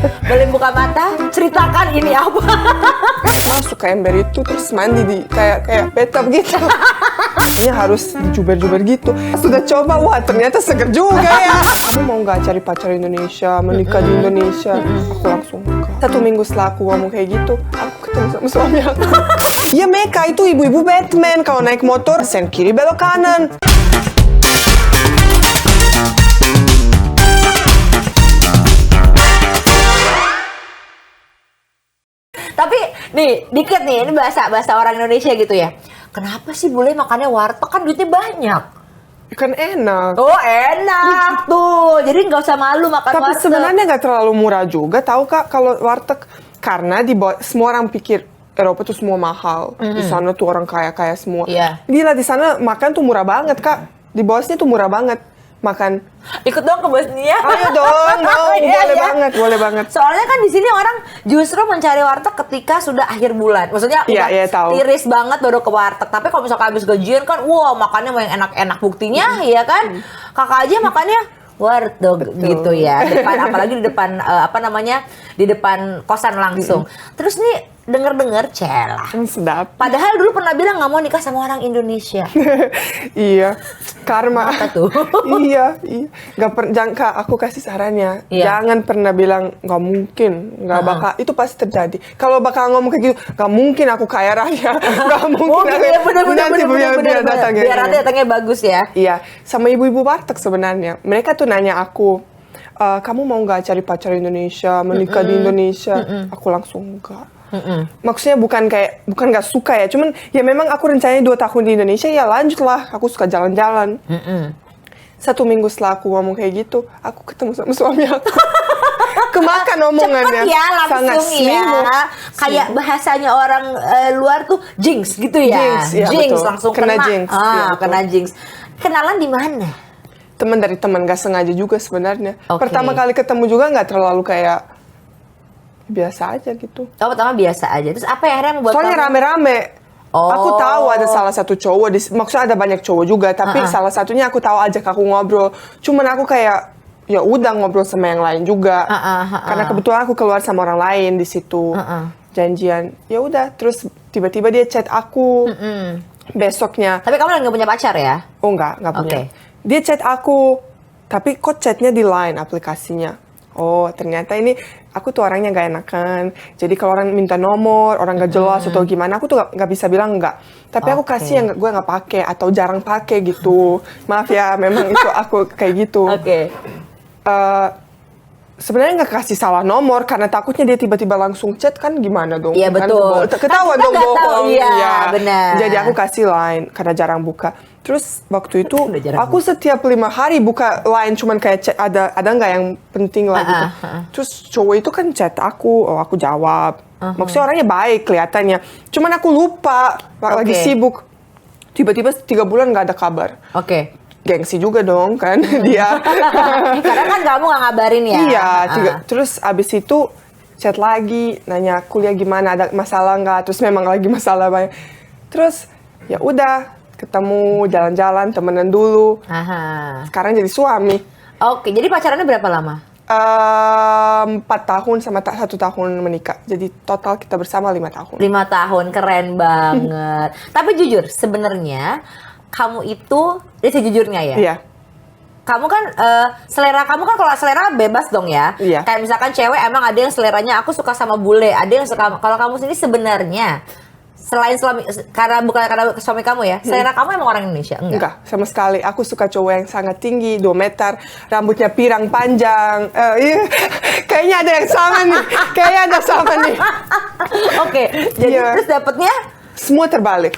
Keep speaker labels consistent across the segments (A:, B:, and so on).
A: Boleh buka mata? Ceritakan ini apa?
B: Masuk ke ember itu terus mandi di kayak bathtub gitu. Kayaknya harus dijuber-juber gitu. Sudah coba, wah ternyata seger juga ya. Kamu mau nggak cari pacar Indonesia, menikah di Indonesia? Aku langsung enggak. 1 minggu setelah aku ngomong kayak gitu, aku ketemu sama suami aku. Ya Meka itu ibu-ibu Batman, kalau naik motor sen kiri belok kanan.
A: Tapi nih, dikit nih, ini bahasa orang Indonesia gitu ya. Kenapa sih boleh makannya warteg, kan duitnya banyak?
B: Kan enak.
A: Oh enak tuh, jadi nggak usah malu makan
B: Tapi
A: warteg.
B: sebenarnya nggak terlalu murah juga, tahu Kak, kalau warteg. Karena semua orang pikir Eropa tuh semua mahal. Di sana tuh orang kaya-kaya semua.
A: Iya.
B: Gila, di sana makan tuh murah banget Kak. Di Bosnia tuh murah banget makan.
A: Ikut dong ke Bosnia.
B: Ayo dong, mau.
A: Iya,
B: Boleh
A: iya.
B: banget, boleh banget.
A: Soalnya kan di sini orang justru mencari warteg ketika sudah akhir bulan. Maksudnya
B: Iya,
A: udah
B: iya, tahu.
A: tiris banget baru ke warteg. Tapi kalau misalkan habis gajian kan, wah makannya mau yang enak-enak. Buktinya ya kan, kakak aja makannya warteg gitu ya. Apalagi di depan di depan kosan langsung. Terus nih denger celah.
B: Sedap.
A: Padahal dulu pernah bilang nggak mau nikah sama orang Indonesia.
B: Iya, karma.
A: Apa tuh?
B: iya. Jangan Kak, aku kasih sarannya.
A: Iya.
B: Jangan pernah bilang nggak mungkin, nggak bakal. Itu pasti terjadi. Kalau bakal ngomong kayak gitu, nggak mungkin aku kaya raya, nggak mungkin. Nanti biar datangnya.
A: Biar nanti datangnya bagus ya.
B: Iya, sama ibu-ibu warteg sebenarnya. Mereka tuh nanya aku, kamu mau nggak cari pacar Indonesia, menikah di Indonesia? Aku langsung enggak. Maksudnya bukan nggak suka ya, cuman ya memang aku rencananya 2 tahun di Indonesia, ya lanjutlah, aku suka jalan-jalan. 1 minggu setelah aku ngomong kayak gitu, aku ketemu sama suami aku. Kemakan omongannya.
A: Cepet ya langsung
B: sangat
A: ya.
B: seminggu.
A: Kayak bahasanya orang luar tuh jinx gitu ya.
B: Jinx, iya, betul.
A: Langsung
B: Kena
A: kena.
B: jinx, iya, betul.
A: Kena jinx. Kenalan di mana?
B: Teman dari teman, gak sengaja juga sebenarnya.
A: Oke.
B: Pertama kali ketemu juga nggak terlalu kayak biasa aja gitu.
A: Oh, pertama biasa aja. Terus apa yang akhirnya membuat
B: Soalnya
A: kamu-
B: rame-rame.
A: Oh.
B: Aku tahu ada salah satu cowok, maksudnya ada banyak cowok juga, tapi salah satunya aku tahu ajak aku ngobrol. Cuman aku kayak ya udah ngobrol sama yang lain juga. Karena kebetulan aku keluar sama orang lain di situ. Janjian. Ya udah, terus tiba-tiba dia chat aku. Besoknya.
A: Tapi kamu lagi nggak punya pacar ya?
B: Oh enggak punya.
A: Oke.
B: Dia chat aku, tapi kok chatnya di Line aplikasinya. Oh ternyata ini aku tuh orangnya gak enakan. Jadi kalau orang minta nomor, orang gak jelas atau gimana, aku tuh gak bisa bilang enggak. Tapi aku kasih yang gue gak pakai atau jarang pakai gitu. Maaf ya, memang itu aku kayak gitu.
A: Oke.
B: Sebenarnya nggak kasih salah nomor karena takutnya dia tiba-tiba langsung chat, kan gimana dong?
A: Iya,
B: Kan
A: betul.
B: ketahuan
A: Kan
B: dong
A: nggak tahu,
B: bohong.
A: iya, benar.
B: Jadi aku kasih Line karena jarang buka. Terus waktu itu
A: Udah jarang
B: aku setiap 5 hari buka Line, cuman kayak chat, ada nggak yang penting lah gitu. Terus cowok itu kan chat aku, oh aku jawab. Maksudnya orangnya baik kelihatannya. Cuman aku lupa, lagi sibuk. Tiba-tiba 3 bulan nggak ada kabar.
A: Oke.
B: Gengsi juga dong kan dia.
A: Karena kan kamu nggak ngabarin ya.
B: Iya, terus abis itu chat lagi, nanya kuliah gimana, ada masalah nggak? Terus memang lagi masalah banyak. Terus ya udah ketemu, jalan-jalan, temenan dulu. Sekarang jadi suami.
A: Oke, jadi pacarannya berapa lama?
B: 4 tahun sama 1 tahun menikah. Jadi total kita bersama 5 tahun.
A: 5 tahun, keren banget. Tapi jujur, sebenarnya kamu itu, ini sejujurnya ya.
B: Iya.
A: Kamu kan selera kamu kan, kalau selera bebas dong ya.
B: Iya.
A: Kayak misalkan cewek emang ada yang seleranya aku suka sama bule, ada yang suka. Kalau kamu sendiri sebenarnya selain suami, bukan karena suami kamu ya, selera kamu emang orang Indonesia?
B: Enggak, sama sekali. Aku suka cowok yang sangat tinggi, 2 meter, rambutnya pirang panjang. Iya, kayaknya ada yang sama nih.
A: Oke, jadi
B: Iya.
A: terus dapetnya
B: Semua terbalik.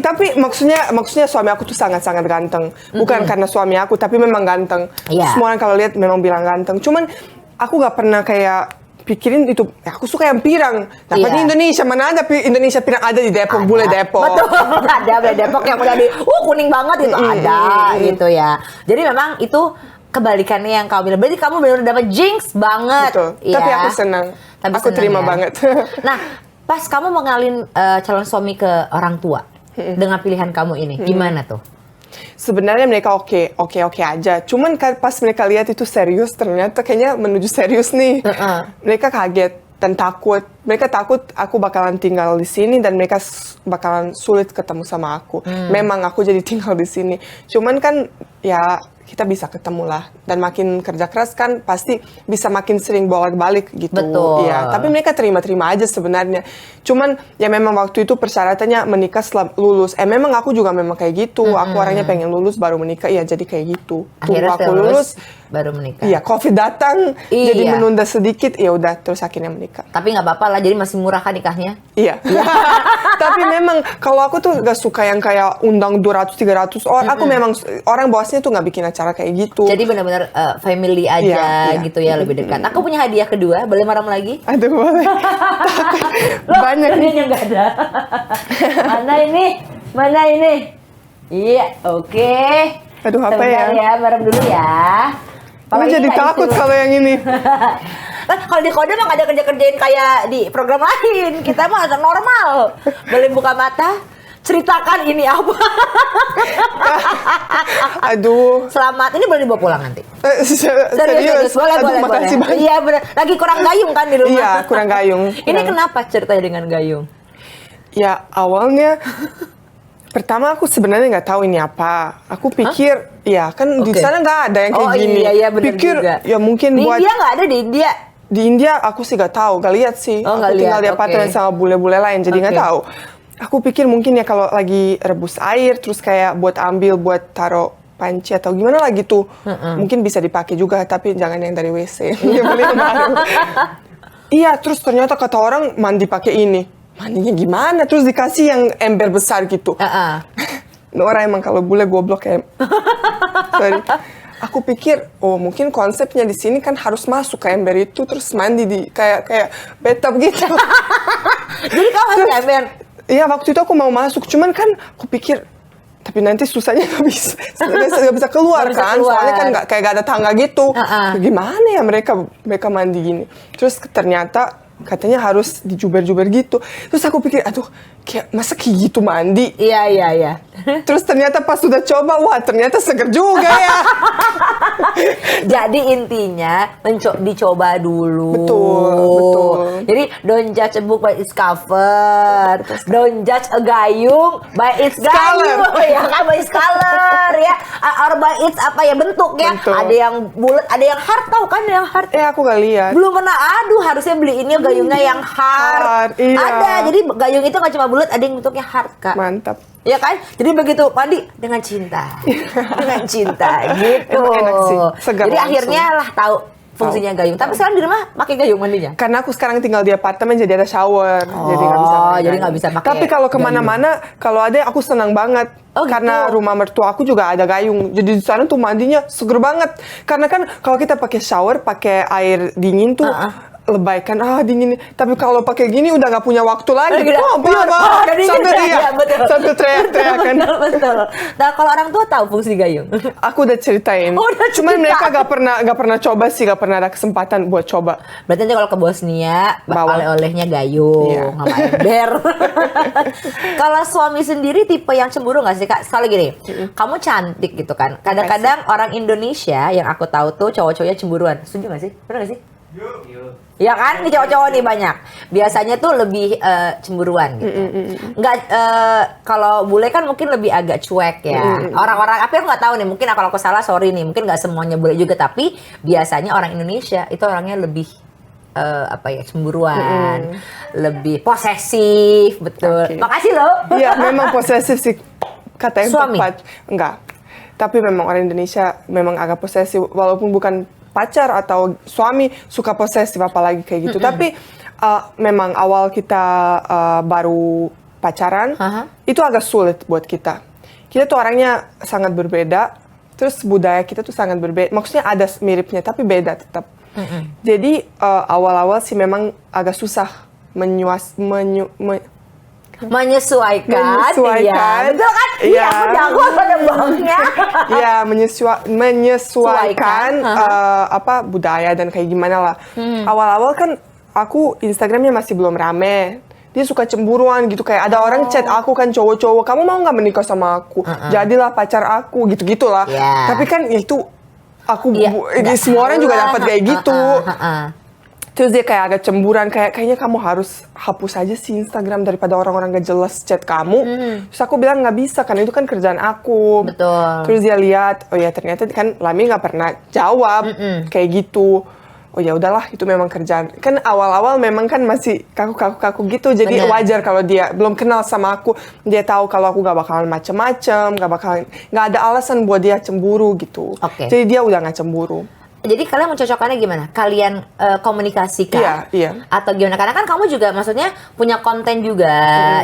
B: tapi maksudnya suami aku tuh sangat-sangat ganteng. Bukan karena suami aku, tapi memang ganteng.
A: Iya.
B: Semua orang kalau lihat memang bilang ganteng. Cuman aku nggak pernah kayak pikirin itu. Aku suka yang pirang. Dapat di Indonesia, mana ada Indonesia pirang, ada di Depok, bule Depok.
A: Betul, ada bule Depok yang udah kuning banget itu ada gitu ya. Jadi memang itu kebalikannya yang kamu bilang. Berarti kamu benar-benar dapat jinx banget.
B: Betul.
A: Ya.
B: Tapi aku senang. Aku terima banget.
A: Nah, pas kamu mengenalin calon suami ke orang tua dengan pilihan kamu ini, gimana tuh?
B: sebenarnya mereka oke aja. Cuman pas mereka lihat itu serius, ternyata kayaknya menuju serius nih. Mereka kaget dan takut. Mereka takut aku bakalan tinggal di sini dan mereka bakalan sulit ketemu sama aku. Memang aku jadi tinggal di sini. Cuman kan ya kita bisa ketemu lah, dan makin kerja keras kan pasti bisa makin sering bolak-balik gitu.
A: Betul.
B: Ya, tapi mereka terima-terima aja sebenarnya. Cuman ya memang waktu itu persyaratannya menikah setelah lulus. Memang aku juga memang kayak gitu. Aku orangnya pengen lulus baru menikah. Ya jadi kayak gitu.
A: Akhirnya
B: Tunggu aku lulus
A: baru menikah.
B: Iya, COVID datang,
A: Iya.
B: jadi menunda sedikit. Ya udah, terus akhirnya menikah.
A: Tapi nggak apa-apa lah, jadi masih murah kan nikahnya.
B: Iya. Tapi memang kalau aku tuh gak suka yang kayak undang 200-300 orang. Aku memang orang bosnya tuh gak bikin acara kayak gitu.
A: Jadi benar-benar family aja
B: Iya.
A: gitu ya, lebih dekat. Aku punya hadiah kedua, boleh marah lagi?
B: Aduh, boleh.
A: Loh,
B: Banyak.
A: hadiahnya nggak ada. Mana ini? Iya, oke.
B: Aduh, apa
A: Sebentar
B: ya?
A: bareng dulu ya.
B: Aku
A: Kalau ini
B: jadi
A: nggak
B: takut
A: disuruh.
B: kalau yang ini.
A: Kan kalau di kode mah nggak ada kerja-kerjain kayak di program lain. Kita mah normal. Boleh buka mata, ceritakan ini apa.
B: Aduh.
A: Selamat, ini boleh dibawa pulang nanti.
B: Serius.
A: Boleh,
B: Aduh,
A: boleh,
B: makasih
A: boleh.
B: banyak.
A: Iya benar. Lagi kurang gayung kan di rumah.
B: Iya, kurang gayung.
A: Ini kenapa ceritanya dengan gayung?
B: Ya, awalnya pertama aku sebenarnya nggak tahu ini apa. Aku pikir, ya kan di
A: Oke.
B: sana nggak ada yang kayak gini.
A: Iya, benar
B: pikir
A: juga.
B: ya mungkin
A: Di
B: buat
A: India nggak ada di India.
B: di India aku sih nggak tahu, nggak lihat sih.
A: Oh,
B: aku
A: nggak
B: tinggal
A: lihat,
B: di apartemen
A: oke.
B: sama bule-bule lain, jadi nggak
A: Oke.
B: tahu. Aku pikir mungkin ya kalau lagi rebus air, terus kayak buat ambil, buat taruh panci atau gimana lah gitu. Mungkin bisa dipakai juga, tapi jangan yang dari WC. Yang beli yang baru. Iya, terus ternyata kata orang mandi pakai ini. Mandinya gimana? Terus dikasih yang ember besar gitu. Orang emang kalau bule goblok kayak. Sorry. Aku pikir, oh mungkin konsepnya di sini kan harus masuk ke ember itu terus mandi di kayak bathtub gitu.
A: Jadi kamu masih ember.
B: Iya, waktu itu aku mau masuk, cuman kan aku pikir tapi nanti susahnya nggak bisa keluar
A: Nggak bisa
B: kan,
A: keluar.
B: soalnya kan nggak kayak gak ada tangga gitu. Gimana ya mereka mandi gini? Terus ternyata katanya harus dijuber-juber gitu. Terus aku pikir, aduh, kayak masa kayak gitu mandi?
A: Iya.
B: Terus ternyata pas sudah coba, wah ternyata seger juga ya.
A: Jadi intinya dicoba dulu.
B: Betul.
A: Jadi don't judge a book by its cover. Don't judge a gayung by its gayung. Ya kan, by its color ya. Or by its apa ya, bentuk ya.
B: Betul.
A: Ada yang bulat, ada yang hard, tau kan yang hard.
B: Aku gak lihat.
A: Belum pernah, aduh harusnya beliinnya gayungnya yang hard.
B: Iya.
A: Ada, jadi gayung itu nggak cuma bulat, ada yang bentuknya hard, Kak.
B: Mantap.
A: Ya kan? Jadi begitu mandi dengan cinta. Dengan cinta gitu.
B: Emang enak sih, segar
A: Jadi
B: langsung.
A: akhirnya lah tahu fungsinya gayung. Tapi sekarang di rumah pakai gayung mandinya.
B: Karena aku sekarang tinggal di apartemen jadi ada shower, jadi nggak bisa pakai
A: jadi
B: gayung.
A: nggak bisa pakai
B: Tapi kalau kemana-mana, kalau ada aku senang banget.
A: Oh,
B: Karena
A: gitu.
B: rumah mertua aku juga ada gayung, jadi di sana tuh mandinya seger banget. Karena kan kalau kita pakai shower, pakai air dingin tuh lebay kan, dingin. Tapi kalau pakai gini udah nggak punya waktu lagi.
A: Gitu.
B: Apa?
A: Udah dingin.
B: Sampai
A: Iya, betul.
B: sampai teriak-teriak kan.
A: Betul. Nah, kalau orang tua tahu fungsi gayung.
B: Aku udah ceritain.
A: Oh, udah
B: Cuman
A: cerita.
B: mereka gak pernah coba sih, gak pernah ada kesempatan buat coba.
A: Berarti nanti kalau ke Bosnia,
B: Bawa.
A: oleh-olehnya gayung,
B: Iya.
A: sama ember. Kalau suami sendiri tipe yang cemburu nggak sih, Kak? Soalnya gini, kamu cantik gitu kan. Kadang-kadang orang Indonesia yang aku tahu tuh cowok-cowoknya cemburuan. Setuju nggak sih? Benar nggak sih? Ya kan, ini cowok-cowok nih banyak. Biasanya tuh lebih cemburuan gitu. Nggak, kalau bule kan mungkin lebih agak cuek ya. Orang-orang, apa aku nggak tahu nih. Mungkin kalau aku salah, sorry nih. Mungkin nggak semuanya bule juga. Tapi biasanya orang Indonesia itu orangnya lebih cemburuan, lebih posesif, betul.
B: Oke.
A: Makasih loh.
B: Iya, memang posesif sih kata yang
A: Suami?
B: tepat. Enggak. Tapi memang orang Indonesia memang agak posesif, walaupun bukan pacar atau suami suka posesif apalagi kayak gitu. Tapi memang awal kita baru pacaran, itu agak sulit buat kita. Kita tuh orangnya sangat berbeda, terus budaya kita tuh sangat berbeda. Maksudnya ada miripnya, tapi beda tetap. Jadi awal-awal sih memang agak susah
A: Menyesuaikan.
B: Menyesuaikan.
A: Iya, betul kan? Iya,
B: Iya.
A: aku jago pada bangnya.
B: Ya menyesuaikan budaya dan kayak gimana lah. Awal-awal kan aku Instagramnya masih belum rame. dia suka cemburuan gitu, kayak ada orang chat aku kan cowok-cowok, kamu mau nggak menikah sama aku, jadilah pacar aku gitu-gitulah. Tapi kan itu aku ini semua orang juga dapat kayak gitu. Terus dia kayak agak cemburan, kayaknya kamu harus hapus aja sih Instagram daripada orang-orang gak jelas chat kamu. Terus aku bilang nggak bisa, karena itu kan kerjaan aku.
A: Betul.
B: Terus dia lihat, oh ya ternyata kan Lami nggak pernah jawab kayak gitu. Oh ya udahlah, itu memang kerjaan. Kan awal-awal memang kan masih kaku-kaku gitu, jadi wajar kalau dia belum kenal sama aku. Dia tahu kalau aku gak bakalan macem-macem, gak ada alasan buat dia cemburu gitu. Jadi dia udah gak cemburu.
A: Jadi kalian mencocokkannya gimana? Kalian komunikasikan?
B: Iya.
A: Atau gimana? Karena kan kamu juga maksudnya punya konten juga,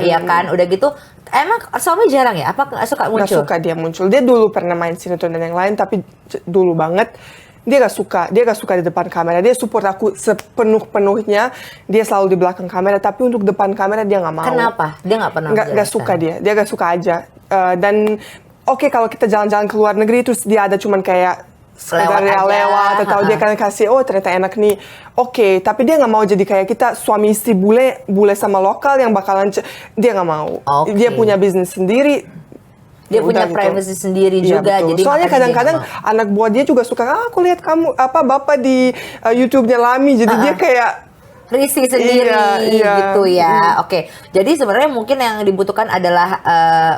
A: ya kan? Udah gitu, emang suami jarang ya? Apa nggak suka muncul?
B: Nggak suka dia muncul. Dia dulu pernah main sinetron dan yang lain, tapi dulu banget. Dia gak suka di depan kamera. Dia support aku sepenuh-penuhnya. Dia selalu di belakang kamera, tapi untuk depan kamera dia gak mau.
A: Kenapa? Dia gak pernah
B: Gak suka dia gak suka aja. Dan oke, kalau kita jalan-jalan ke luar negeri, terus dia ada cuman kayak lewat atau dia kan kasih oh ternyata enak nih, oke, tapi dia nggak mau jadi kayak kita suami istri bule sama lokal yang bakalan dia nggak mau. Dia punya bisnis sendiri,
A: dia punya privacy sendiri juga.
B: Betul.
A: Jadi
B: soalnya kadang-kadang anak buah dia juga suka aku lihat kamu bapak di YouTube-nya Lami, jadi dia kayak
A: risih sendiri gitu ya. Oke, jadi sebenarnya mungkin yang dibutuhkan adalah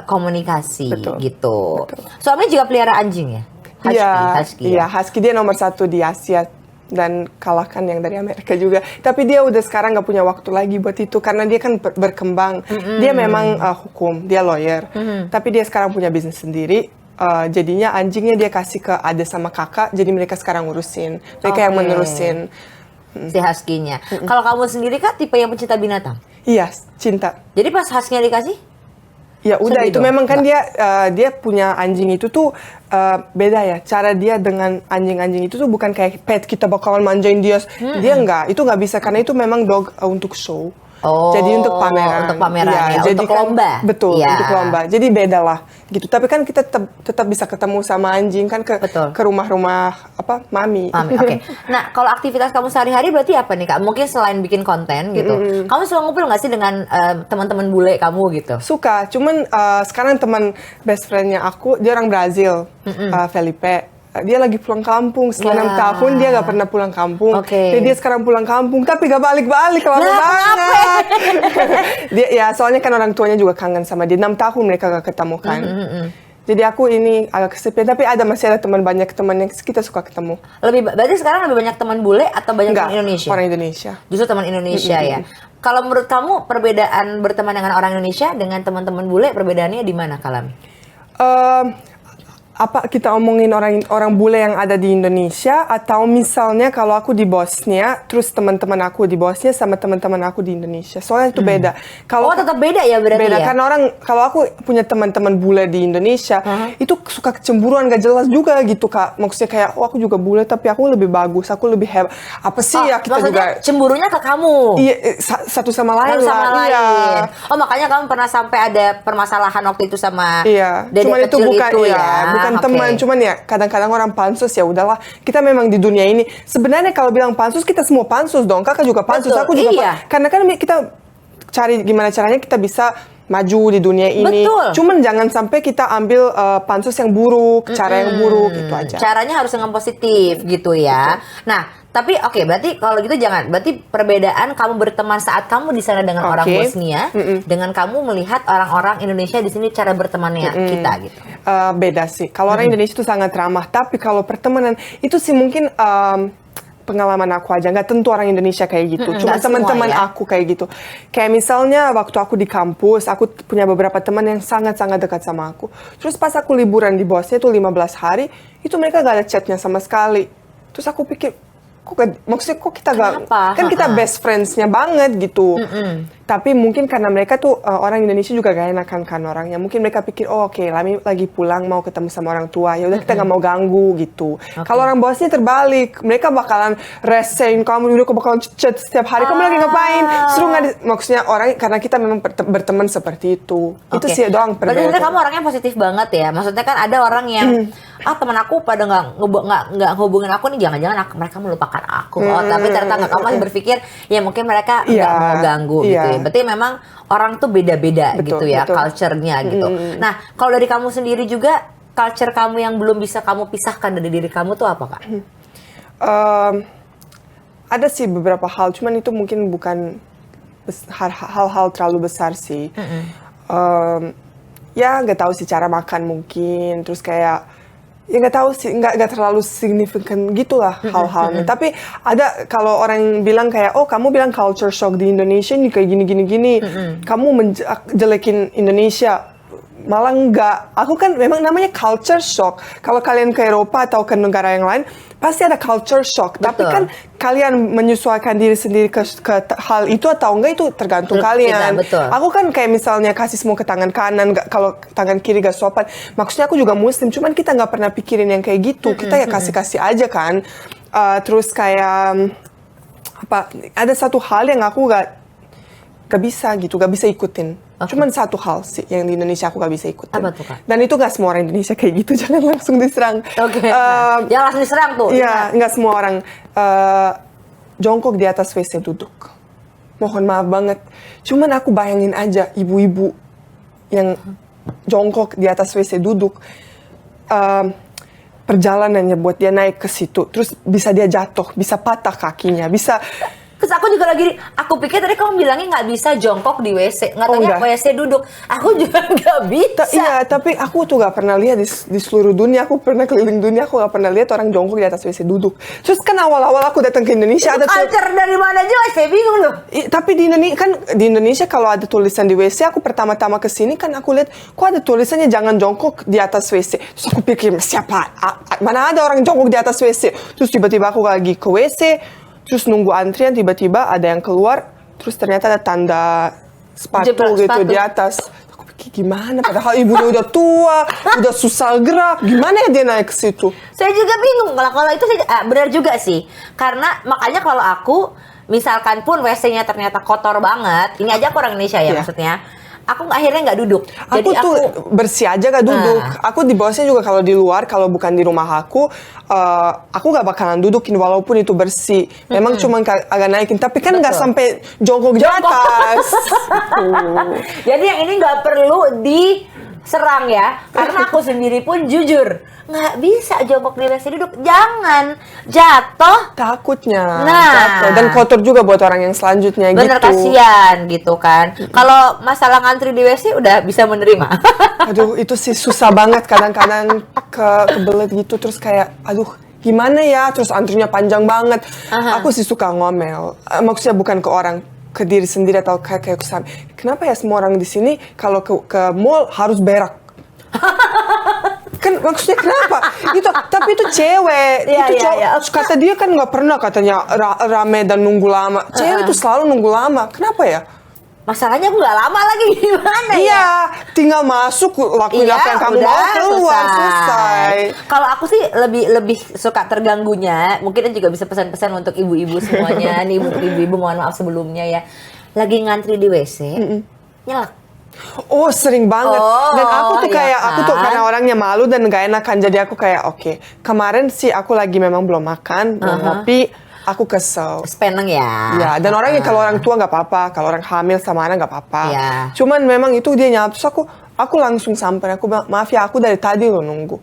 A: komunikasi gitu. Suami juga pelihara anjing ya? Husky dia nomor 1 di Asia dan kalahkan yang dari Amerika juga. Tapi dia udah sekarang nggak punya waktu lagi buat itu karena dia kan berkembang. Dia memang hukum, dia lawyer. Tapi dia sekarang punya bisnis sendiri. Jadinya anjingnya dia kasih ke ade sama kakak. Jadi mereka sekarang ngurusin. Mereka yang menerusin si husky-nya. Kalau kamu sendiri kan tipe yang pencinta binatang?
B: Iya, cinta.
A: Jadi pas husky-nya dikasih?
B: Ya udah itu memang kan dia punya anjing itu tuh beda ya, cara dia dengan anjing-anjing itu tuh bukan kayak pet kita bakalan manjain dia, dia nggak, itu nggak bisa karena itu memang dog untuk show. Jadi untuk pameran.
A: Untuk pameran ya,
B: jadi
A: untuk lomba.
B: Betul, untuk lomba. Jadi beda lah gitu. Tapi kan kita tetap bisa ketemu sama anjing kan ke rumah-rumah mami.
A: Oke. Nah, kalau aktivitas kamu sehari-hari berarti apa nih Kak? Mungkin selain bikin konten gitu. Kamu suka ngumpul nggak sih dengan teman-teman bule kamu gitu?
B: Suka. Cuman sekarang teman best friend-nya aku, dia orang Brazil, Felipe. Dia lagi pulang kampung setelah 6 tahun dia gak pernah pulang kampung. Jadi dia sekarang pulang kampung tapi gak balik-balik, lama banget. Dia soalnya kan orang tuanya juga kangen sama dia. 6 tahun mereka gak ketemu kan. Jadi aku ini agak kesepian, tapi masih ada banyak teman yang kita suka ketemu.
A: Berarti sekarang lebih banyak teman bule atau banyak teman Indonesia?
B: Orang Indonesia.
A: Justru teman Indonesia ya. Kalau menurut kamu perbedaan berteman dengan orang Indonesia dengan teman-teman bule perbedaannya di mana Kalami?
B: Apa kita omongin orang bule yang ada di Indonesia atau misalnya kalau aku di Bosnia terus teman-teman aku di Bosnia sama teman-teman aku di Indonesia, soalnya itu beda. Kalau
A: tetap beda ya berarti
B: beda,
A: ya?
B: karena kalau aku punya teman-teman bule di Indonesia itu suka kecemburuan gak jelas juga gitu Kak, maksudnya kayak aku juga bule tapi aku lebih bagus, aku lebih hebat, apa sih ya kita juga
A: cemburunya ke kamu?
B: Iya, satu sama lain lah.
A: Iya. Makanya kamu pernah sampai ada permasalahan waktu itu sama
B: dede
A: kecil
B: itu bukan
A: itu ya?
B: Bukan teman, cuman ya kadang-kadang orang pansus ya udahlah, kita memang di dunia ini sebenarnya kalau bilang pansus kita semua pansus dong, kakak juga pansus, aku juga karena kan kita cari gimana caranya kita bisa maju di dunia ini. Cuman jangan sampai kita ambil pansus yang buruk, cara yang buruk itu aja.
A: Caranya harus yang positif gitu ya. Nah, tapi berarti kalau gitu berarti perbedaan kamu berteman saat kamu di sana dengan orang Bosnia dengan kamu melihat orang-orang Indonesia di sini cara bertemannya kita gitu.
B: Beda sih. Kalau orang Indonesia itu sangat ramah, tapi kalau pertemanan itu sih mungkin pengalaman aku aja, nggak tentu orang Indonesia kayak gitu. Cuma teman-teman aku kayak gitu. Kayak misalnya waktu aku di kampus, aku punya beberapa teman yang sangat-sangat dekat sama aku. Terus pas aku liburan di Bosnia itu 15 hari, itu mereka gak ada chatnya sama sekali. Terus aku pikir, maksudnya kok kita kan kita best friends-nya banget gitu. Tapi mungkin karena mereka tuh orang Indonesia juga gak enakan kan orangnya. Mungkin mereka pikir oke, Lami lagi pulang mau ketemu sama orang tua, ya udah kita gak mau ganggu gitu. Kalau orang Bosnia terbalik, mereka bakalan resein kamu dulu, bakalan chat setiap hari, kamu lagi ngapain? Seru nggak? Maksudnya orang karena kita memang berteman seperti itu. Itu sih doang perbedaan.
A: Berarti kamu orangnya positif banget ya. Maksudnya kan ada orang yang teman aku pada nggak hubungin aku nih, jangan-jangan mereka melupakan aku. Tapi ternyata nggak, kamu masih berpikir ya mungkin mereka nggak mau ganggu gitu ya. Berarti memang orang tuh beda-beda gitu ya, culture-nya gitu. Nah, kalau dari kamu sendiri juga, culture kamu yang belum bisa kamu pisahkan dari diri kamu tuh apa, Kak?
B: Ada sih beberapa hal, cuman itu mungkin bukan hal-hal terlalu besar sih. Ya nggak tahu sih, cara makan mungkin, terus kayak ya nggak tahu sih, nggak terlalu signifikan gitulah hal-halnya. Tapi ada, kalau orang bilang kayak, oh kamu bilang culture shock di Indonesia ini kayak gini, kamu jelekin Indonesia. Malah enggak, aku kan memang namanya culture shock. Kalau kalian ke Eropa atau ke negara yang lain, pasti ada culture shock.
A: Betul.
B: Tapi kan kalian menyesuaikan diri sendiri ke hal itu atau enggak, itu tergantung kalian.
A: Betul.
B: Aku kan kayak misalnya kasih semua ke tangan kanan, kalau tangan kiri gak sopan. Maksudnya aku juga muslim, cuman kita nggak pernah pikirin yang kayak gitu. Kita ya kasih-kasih aja kan. Terus kayak apa? Ada satu hal yang aku gak bisa gitu, gak bisa ikutin. Cuman satu hal sih yang di Indonesia aku gak bisa ikutin.
A: Apa tuh, Kak?
B: Dan itu gak semua orang Indonesia kayak gitu, jangan langsung diserang.
A: Oke. Jangan langsung diserang tuh.
B: Iya, gak semua orang. Jongkok di atas WC duduk. Mohon maaf banget. Cuman aku bayangin aja ibu-ibu yang jongkok di atas WC duduk. Perjalanannya buat dia naik ke situ. Terus bisa dia jatuh, bisa patah kakinya, bisa...
A: Terus aku juga aku pikir tadi kamu bilangnya nggak bisa jongkok di WC, nggak tanya WC duduk. Aku juga nggak bisa.
B: Iya, tapi aku tuh nggak pernah lihat di seluruh dunia. Aku pernah keliling dunia, aku nggak pernah lihat orang jongkok di atas WC duduk. Terus kan awal-awal aku datang ke Indonesia
A: itu
B: ada
A: culture dari mana aja, saya bingung loh.
B: Tapi di Indonesia kalau ada tulisan di WC, aku pertama-tama kesini kan aku lihat kok ada tulisannya jangan jongkok di atas WC. Terus aku pikir siapa? Mana ada orang jongkok di atas WC? Terus tiba-tiba aku lagi ke WC. Terus nunggu antrian, tiba-tiba ada yang keluar, terus ternyata ada tanda sepatu gitu di atas. Aku pikir gimana, padahal ibunya udah tua, udah susah gerak, gimana ya dia naik ke situ?
A: Saya juga bingung, kalau itu benar juga sih. Karena makanya kalau aku, misalkan pun WC-nya ternyata kotor banget, ini aja aku orang Indonesia ya maksudnya, aku akhirnya nggak duduk.
B: Aku tuh bersih aja gak duduk. Aku di bawahnya juga kalau di luar, kalau bukan di rumah aku gak bakalan dudukin walaupun itu bersih. Memang cuma agak naikin, tapi kan nggak sampai jongkok di atas.
A: Jadi yang ini nggak perlu diserang ya, karena aku sendiri pun jujur nggak bisa jongkok di WC duduk. Jangan jatuh
B: takutnya.
A: Nah,
B: dan kotor juga buat orang yang selanjutnya.
A: bener,
B: gitu.
A: kasihan gitu kan. Kalau masalah ngantri di WC udah bisa menerima.
B: Aduh, itu sih susah banget kadang-kadang kebelet gitu, terus kayak aduh gimana ya, terus antrinya panjang banget. Aku sih suka ngomel. Maksudnya bukan ke orang, ke diri sendiri atau kayak kesana. Kenapa ya semua orang di sini kalau ke mall harus berak? Kan maksudnya kenapa? Tapi itu cewek, itu cowok. Kata dia kan nggak pernah katanya rame dan nunggu lama. Cewek itu selalu nunggu lama. Kenapa ya?
A: Masalahnya aku nggak lama lagi, gimana ya?
B: Iya, tinggal masuk, lakuin apa yang kamu mau, keluar, selesai.
A: Kalau aku sih lebih suka terganggunya, mungkin juga bisa pesan-pesan untuk ibu-ibu semuanya. Nih ibu-ibu mohon maaf sebelumnya ya. Lagi ngantri di WC, nyelak.
B: Oh, sering banget. Dan aku tuh kayak, aku tuh karena orangnya malu dan gak enakan, jadi aku kayak oke. Kemarin sih aku lagi memang belum makan, belum ngopi, aku kesel.
A: Speneng ya.
B: Ya, dan orangnya kalau orang tua gak apa-apa, kalau orang hamil sama anak gak apa-apa.
A: Ya.
B: Cuman memang itu dia nyapa, terus aku langsung samperin, aku bilang, maaf ya aku dari tadi lo nunggu.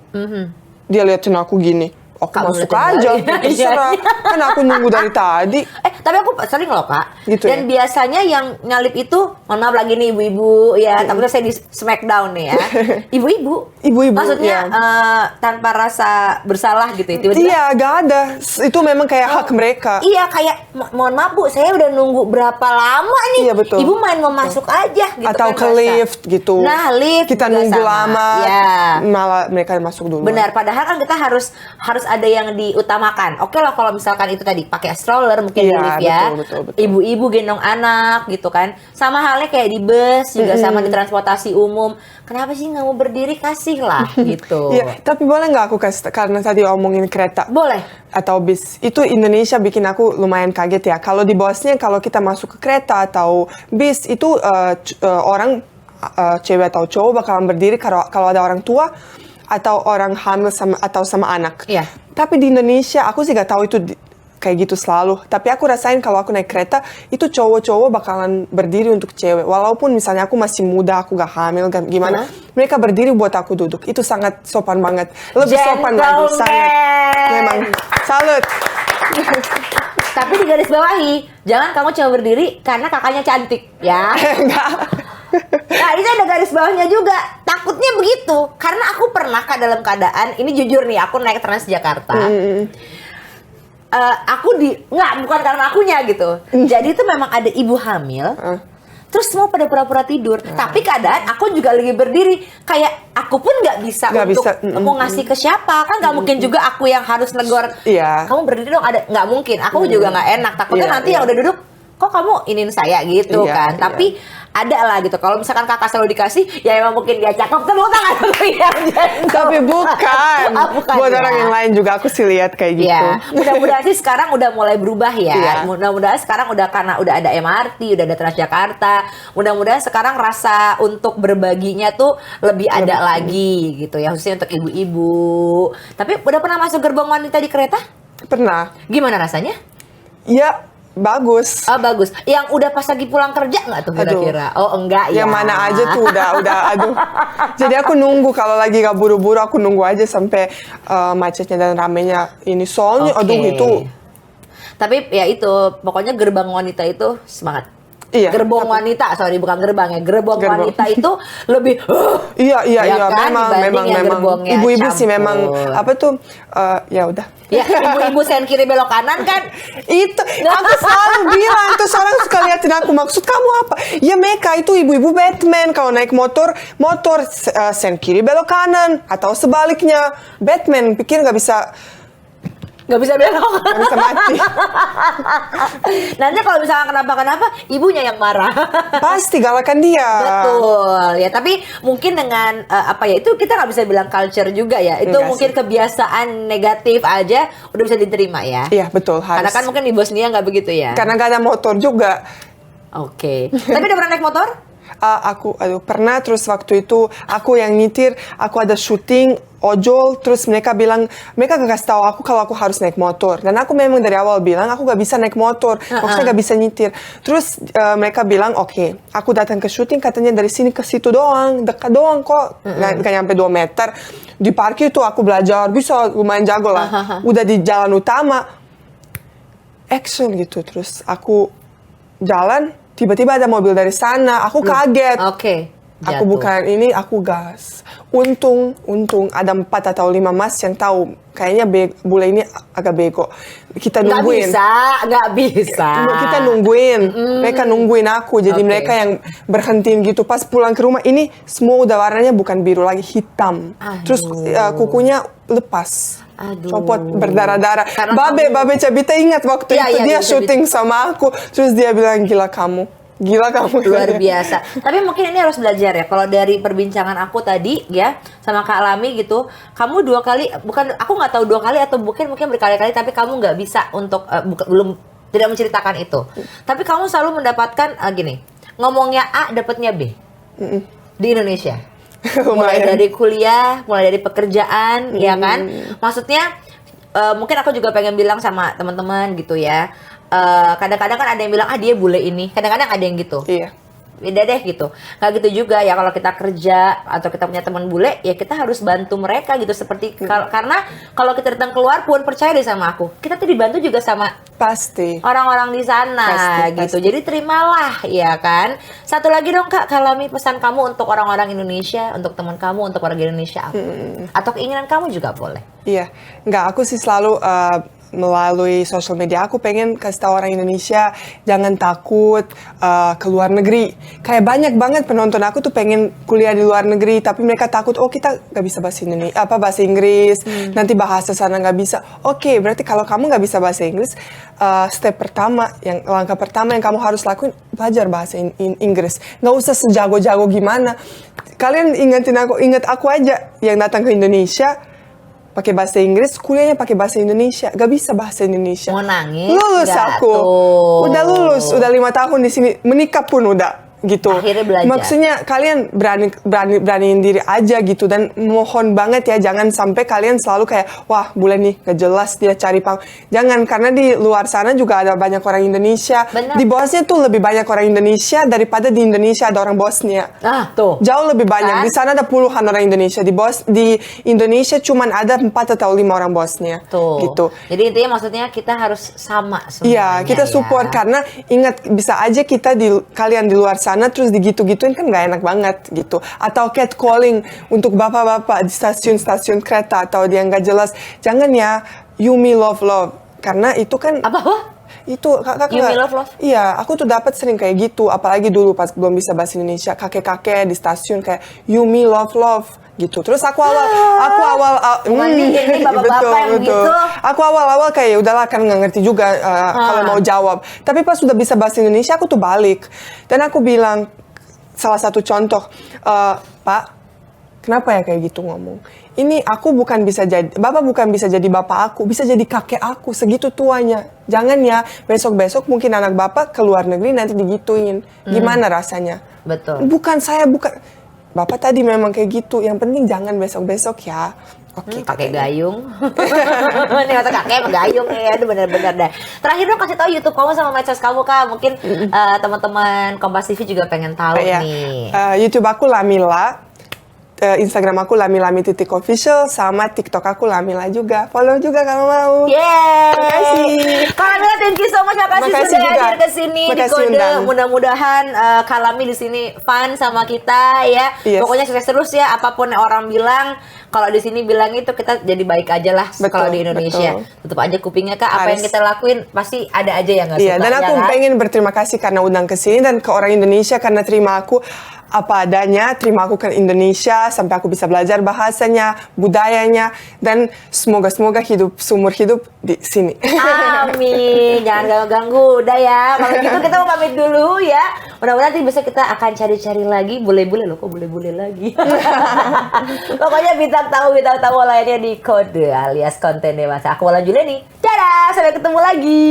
B: Dia liatin aku gini. Aku masuk aja, terserah. Kan aku nunggu dari tadi.
A: Tapi aku sering loh, Kak.
B: Gitu.
A: Dan biasanya yang nyalip itu, mohon maaf lagi nih ibu-ibu ya, tapi saya di smackdown nih ya. Ibu-ibu. Maksudnya tanpa rasa bersalah gitu ya. Tiba-tiba,
B: iya, gak ada. Itu memang kayak hak mereka.
A: Iya, kayak mohon maaf Bu, saya udah nunggu berapa lama nih.
B: Iya, betul.
A: Ibu main mau masuk aja gitu.
B: Atau
A: kan,
B: ke lift gitu.
A: Nah, lift
B: kita
A: juga
B: nunggu
A: sama.
B: lama,
A: Ya.
B: malah mereka masuk dulu.
A: Benar, padahal kan kita harus ada yang diutamakan. Oke lah kalau misalkan itu tadi pakai stroller mungkin di lift ya.
B: Betul.
A: Ibu-ibu gendong anak gitu kan. Sama halnya kayak di bus juga sama di transportasi umum. Kenapa sih nggak mau berdiri, kasih lah gitu.
B: Iya, tapi boleh nggak aku kasih, karena tadi omongin kereta.
A: Boleh.
B: Atau bis. Itu Indonesia bikin aku lumayan kaget ya. Kalau di bosnya kalau kita masuk ke kereta atau bis itu orang cewek atau cowok bakalan berdiri kalau ada orang tua. atau orang hamil atau sama anak.
A: Iya.
B: Tapi di Indonesia aku sih gak tahu itu kayak gitu selalu. Tapi aku rasain kalau aku naik kereta itu cowok-cowok bakalan berdiri untuk cewek. Walaupun misalnya aku masih muda, aku gak hamil, gimana? Mereka berdiri buat aku duduk. Itu sangat sopan banget. Lebih sopan lagi, sangat. Memang. Salut.
A: Tapi digarisbawahi, jangan kamu cuma berdiri karena kakaknya cantik, ya.
B: Enggak.
A: Nah, ini ada garis bawahnya juga. Takutnya begitu. Karena aku pernah dalam keadaan, ini jujur nih, aku naik Transjakarta. Bukan karena akunya gitu. Jadi itu memang ada ibu hamil. Terus semua pada pura-pura tidur. Tapi keadaan aku juga lagi berdiri. Kayak aku pun nggak bisa mau ngasih ke siapa. Kan nggak mungkin juga aku yang harus negor. Kamu berdiri dong. Nggak mungkin. Aku juga nggak enak. Takutnya nanti yang udah duduk, kok kamu inin saya gitu kan. Tapi ada lah gitu. Kalau misalkan kakak selalu dikasih, ya emang mungkin dia cakep, tepuk tangan dulu ya.
B: Tapi bukan. Buat orang yang lain juga aku sih lihat kayak gitu.
A: Ya, mudah-mudahan sih sekarang udah mulai berubah ya. Mudah-mudahan sekarang karena udah ada MRT, udah ada Transjakarta. Mudah-mudahan sekarang rasa untuk berbaginya tuh lebih ada lagi gitu ya, khususnya untuk ibu-ibu. Tapi udah pernah masuk gerbong wanita di kereta?
B: Pernah.
A: Gimana rasanya?
B: Ya, bagus.
A: Oh, bagus. Yang udah pas lagi pulang kerja nggak tuh kira-kira? Oh, enggak ya.
B: Yang mana aja tuh udah aduh. Jadi aku nunggu kalau lagi gak buru-buru, aku nunggu aja sampai macetnya dan ramenya ini. Soalnya aduh itu.
A: Tapi ya itu, pokoknya gerbang wanita itu semangat.
B: Iya.
A: Gerbong wanita, sorry bukan gerbang ya. Gerbong wanita itu lebih
B: Iya,
A: kan,
B: memang. Ibu-ibu sih memang apa tuh ya udah.
A: Ya, ibu-ibu sen kiri belok kanan kan.
B: Itu aku selalu bilang, terus orang suka liatin aku, maksud kamu apa? Ya mereka itu ibu-ibu Batman, kalau naik motor sen kiri belok kanan atau sebaliknya. Batman pikir nggak bisa
A: belok.
B: Nggak bisa mati.
A: Nanti kalau misalnya kenapa ibunya yang marah.
B: Pasti galakan dia.
A: Betul ya, tapi mungkin dengan itu kita nggak bisa bilang culture juga ya. Itu mungkin kebiasaan negatif aja udah bisa diterima ya.
B: Iya betul, harus.
A: Karena kan mungkin di Bosnia nggak begitu ya.
B: Karena nggak ada motor juga.
A: Oke. Tapi udah pernah naik motor?
B: Aku pernah, terus waktu itu aku yang nyetir, aku ada syuting ojol, terus mereka gak kasih tahu aku kalau aku harus naik motor, dan aku memang dari awal bilang aku gak bisa naik motor, maksudnya gak bisa nyetir. Terus mereka bilang oke, aku datang ke syuting, katanya dari sini ke situ doang, dekat doang kok, nggak nyampe 2 meter. Di parkir tuh aku belajar, bisa lumayan jago lah. Udah di jalan utama, action gitu, terus aku jalan, tiba-tiba ada mobil dari sana, aku kaget.
A: Oke.
B: Aku bukan ini, aku gas. Untung ada 4 atau 5 mas yang tahu. Kayaknya bule ini agak bego. Kita nungguin.
A: Nggak bisa.
B: Kita nungguin. Mereka nungguin aku. Jadi mereka yang berhentiin gitu. Pas pulang ke rumah, ini semua udah warnanya bukan biru lagi, hitam. Terus kukunya lepas. Copot berdarah-darah. Babe Cabita ingat waktu itu dia syuting sama aku. Terus dia bilang, gila kamu.
A: Luar biasa. Tapi mungkin ini harus belajar ya. Kalau dari perbincangan aku tadi ya sama Kak Lami gitu, kamu 2 kali, aku nggak tahu 2 kali atau mungkin berkali-kali, tapi kamu nggak bisa untuk belum tidak menceritakan itu. Tapi kamu selalu mendapatkan gini, ngomongnya A dapatnya B di Indonesia. Mulai dari kuliah, mulai dari pekerjaan, ya kan? Maksudnya mungkin aku juga pengen bilang sama teman-teman gitu ya. Kadang-kadang kan ada yang bilang dia bule ini, kadang-kadang ada yang gitu.
B: Iya.
A: Beda deh gitu. Nggak gitu juga ya, kalau kita kerja atau kita punya teman bule, ya kita harus bantu mereka gitu. Seperti karena kalau kita datang keluar pun, percaya deh sama aku, kita tuh dibantu juga sama
B: pasti
A: orang-orang di sana gitu. Jadi terimalah, ya kan. Satu lagi dong Kak Lami, pesan kamu untuk orang-orang Indonesia, untuk teman kamu, untuk warga Indonesia apa? Atau keinginan kamu juga boleh.
B: Iya, aku sih selalu melalui sosial media aku pengen kasih tahu orang Indonesia jangan takut ke luar negeri. Kayak banyak banget penonton aku tuh pengen kuliah di luar negeri, tapi mereka takut, kita nggak bisa bahasa Inggris, nanti bahasa sana nggak bisa. Oke, berarti kalau kamu nggak bisa bahasa Inggris, langkah pertama yang kamu harus lakuin, belajar bahasa Inggris. Nggak usah sejago-jago gimana. Kalian ingat aku aja yang datang ke Indonesia pakai bahasa Inggris, kuliahnya pakai bahasa Indonesia, gak bisa bahasa Indonesia.
A: Mau nangis?
B: Lulus aku, udah lulus, udah 5 tahun di sini, menikah pun udah. gitu.
A: Akhirnya belajar.
B: Maksudnya kalian beraniin diri aja gitu, dan mohon banget ya jangan sampai kalian selalu kayak wah bule nih gak jelas dia cari panggung. Jangan, karena di luar sana juga ada banyak orang Indonesia.
A: Bener.
B: Di Bosnia tuh lebih banyak orang Indonesia daripada di Indonesia ada orang Bosnia.
A: Tuh.
B: Jauh lebih banyak.
A: Kan?
B: Di sana ada puluhan orang Indonesia. Di Indonesia cuman ada 4 atau 5 orang Bosnia.
A: Tuh.
B: Gitu.
A: Jadi intinya maksudnya kita harus sama semuanya.
B: Iya, kita support
A: ya.
B: karena ingat bisa aja kita kalian di luar sana terus digitu-gituin kan nggak enak banget gitu. Atau catcalling untuk bapak-bapak di stasiun-stasiun kereta atau dia nggak jelas. Jangan ya, you me love karena itu kan
A: Apa?
B: itu kakak
A: You me love?
B: Iya, aku tuh dapat sering kayak gitu, apalagi dulu pas belum bisa bahasa Indonesia, kakek-kakek di stasiun kayak you me love gitu. Terus aku awal
A: ini bapak-bapak yang begitu.
B: Aku awal kayak ya udahlah kan nggak ngerti juga kalau mau jawab. Tapi pas sudah bisa bahasa Indonesia aku tuh balik dan aku bilang salah satu contoh, Pak, kenapa ya kayak gitu ngomong? Ini aku bukan bisa jadi, Bapak bukan bisa jadi bapak aku, bisa jadi kakek aku, segitu tuanya. Jangan ya, besok-besok mungkin anak Bapak ke luar negeri nanti digituin. Gimana rasanya?
A: Betul.
B: Bukan. Bapak tadi memang kayak gitu, yang penting jangan besok-besok ya. Oke,
A: Pakai gayung. Ini kata kakek pakai gayung ya, itu benar-benar deh. Terakhir dong kasih tahu YouTube kamu sama medsos kamu Kak. Mungkin teman-teman Kompas TV juga pengen tahu nih.
B: YouTube aku Lamila. Instagram aku lamilami.official sama TikTok aku Lamila juga. Follow juga kalau mau.
A: Yeay.
B: Terima kasih.
A: Kak Lamila, thank you so much. Makasih
B: Makasih
A: sudah
B: juga.
A: hadir ke sini di
B: Makasih
A: Kode.
B: undang.
A: Mudah-mudahan Kak Lami di sini fun sama kita ya.
B: Yes.
A: Pokoknya sukses terus ya. Apapun yang orang bilang, kalau di sini bilang itu kita jadi baik aja lah. Kalau di Indonesia, tutup aja kupingnya Kak. Apa yang kita lakuin pasti ada aja yang nggak suka.
B: Iya, dan aku
A: kan?
B: pengen berterima kasih karena undang ke sini dan ke orang Indonesia karena terima aku apa adanya, terima aku ke Indonesia sampai aku bisa belajar bahasanya, budayanya, dan semoga hidup seumur hidup di sini.
A: Amin, jangan ganggu-ganggu. Udah ya, kalau gitu kita mau pamit dulu ya. Mudah-mudahan nanti besok kita akan cari-cari lagi bule-bule loh, kok bule-bule lagi. Pokoknya bintang tamu lainnya di Kode alias konten dewasa. Aku Wala Juleni. Dadah, sampai ketemu lagi.